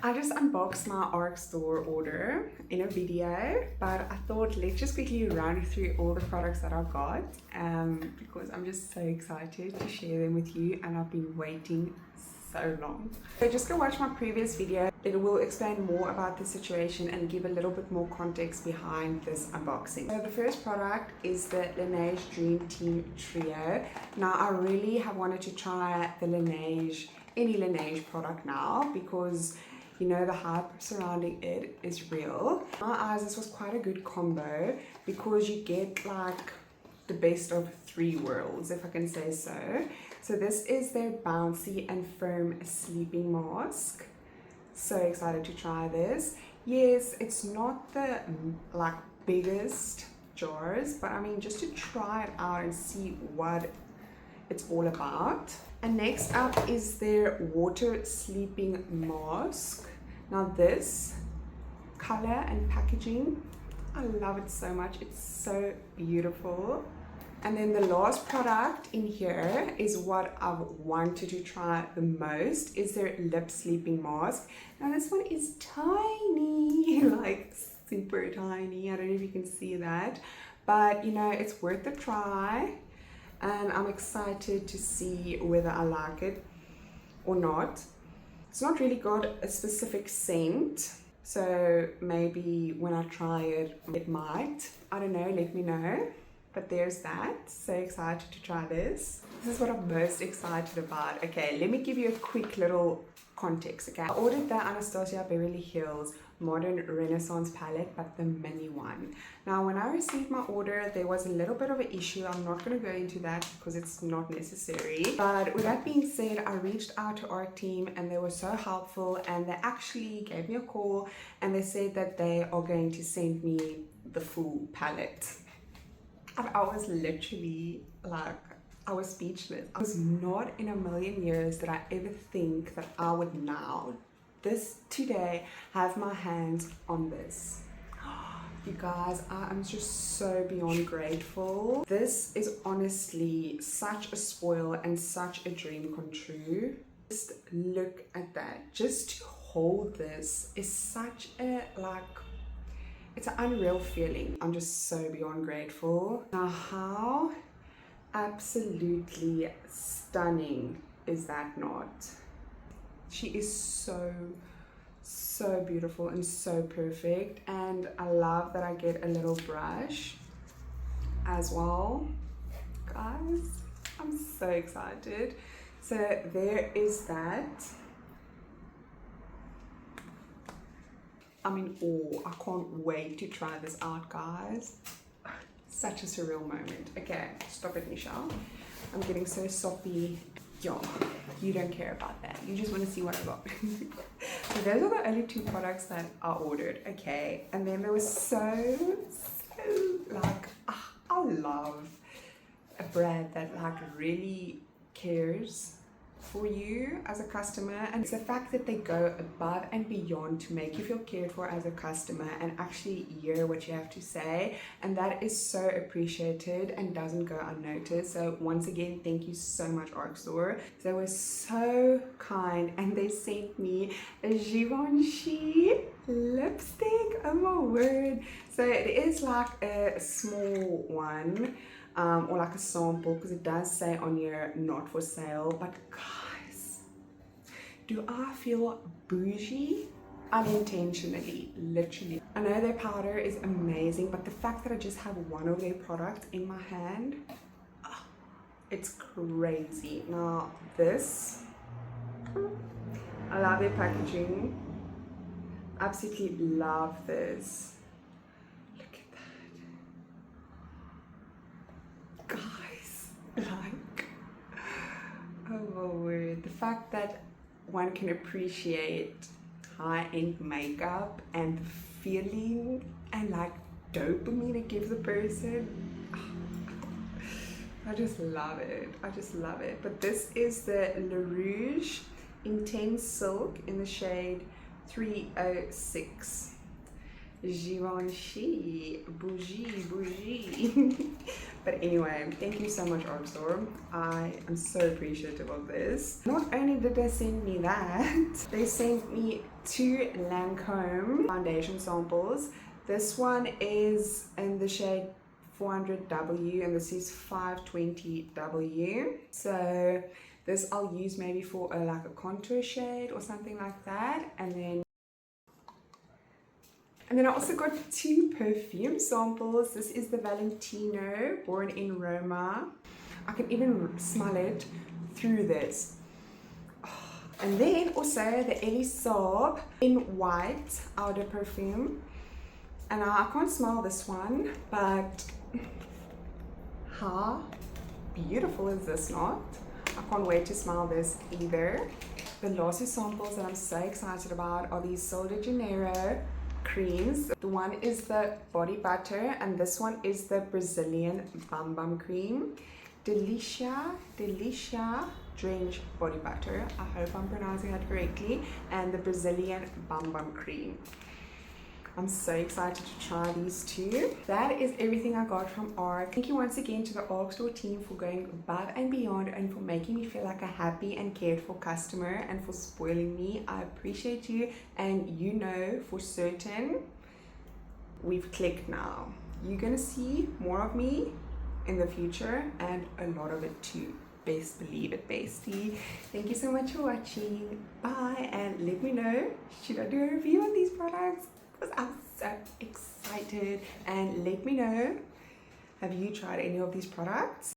I just unboxed my ARC store order in a video, but I thought let's just quickly run through all the products that I got because I'm just so excited to share them with you and I've been waiting so long. So just go watch my previous video. It will explain more about the situation and give a little bit more context behind this unboxing. So the first product is the Laneige Dream Team Trio. Now I really have wanted to try the Laneige, any Laneige product now, because you know the hype surrounding it is real. In my eyes, this was quite a good combo because you get like the best of three worlds, if I can say so. So this is their bouncy and firm sleeping mask. So excited to try this. Yes, it's not the like biggest jars, but I mean just to try it out and see what it's all about. And next up is their water sleeping mask. Now this color and packaging, I love it so much. It's so beautiful. And then the last product in here is what I've wanted to try the most, is their lip sleeping mask. Now this one is tiny, like super tiny. I don't know if you can see that, but you know, it's worth a try. And I'm excited to see whether I like it or not. It's not really got a specific scent, so maybe when I try it, it might. I don't know, let me know. But there's that. So excited to try this. This is what I'm most excited about. Okay, let me give you a quick little context. Okay, I ordered the Anastasia Beverly Hills Modern Renaissance palette, but the mini one. Now when I received my order, there was a little bit of an issue. I'm not going to go into that because it's not necessary, but with that being said, I reached out to our team and they were so helpful, and they actually gave me a call and they said that they are going to send me the full palette. And I was literally like, I was speechless. I was not in a million years that I ever think that I would now, today, have my hands on this. You guys, I am just so beyond grateful. This is honestly such a spoil and such a dream come true. Just look at that. Just to hold this is such a it's an unreal feeling. I'm just so beyond grateful. Now, how absolutely stunning is that not? She is so beautiful and so perfect. And I love that I get a little brush as well. Guys, I'm so excited. So there is that. I'm in awe. I can't wait to try this out, guys. Such a surreal moment. Okay, stop it, Michelle. I'm getting so soppy. Yo, you don't care about that. You just want to see what I got. So those are the only two products that I ordered. Okay, and then there was so like, I love a brand that like really cares for you as a customer, and it's the fact that they go above and beyond to make you feel cared for as a customer and actually hear what you have to say, and that is so appreciated and doesn't go unnoticed. So once again, thank you so much, ARC Store. They were so kind and they sent me a Givenchy lipstick. Oh my word. So it is like a small one, or like a sample, because it does say on here not for sale. But guys, do I feel bougie? Unintentionally, literally. I know their powder is amazing, but the fact that I just have one of their products in my hand, it's crazy. Now this, I love their packaging. Absolutely love this. Like, oh my word, the fact that one can appreciate high-end makeup and the feeling and like dopamine it gives a person, I just love it. I just love it. But this is the Rouge Intense Silk in the shade 306. Givenchy, bougie. But anyway, thank you so much, ARC Store. I am so appreciative of this. Not only did they send me that, they sent me two Lancome foundation samples. This one is in the shade 400W and this is 520W. So this I'll use maybe for like a contour shade or something like that. And then I also got two perfume samples. This is the Valentino Born in Roma. I can even smell it through this. And then also the SAAB in white outer perfume. And I can't smell this one, but how beautiful is this not? I can't wait to smell this either. The last two samples that I'm so excited about are these Sol de Janeiro creams. The one is the body butter and this one is the Brazilian Bum Bum cream. Delicia Drench body butter. I hope I'm pronouncing that correctly. And the Brazilian Bum Bum cream. I'm so excited to try these two. That is everything I got from ARC. Thank you once again to the ARC store team for going above and beyond and for making me feel like a happy and cared for customer and for spoiling me. I appreciate you, and you know for certain we've clicked now. You're gonna see more of me in the future and a lot of it too. Best believe it, bestie. Thank you so much for watching. Bye, and let me know, should I do a review on these products? Because I'm so excited. And let me know, have you tried any of these products?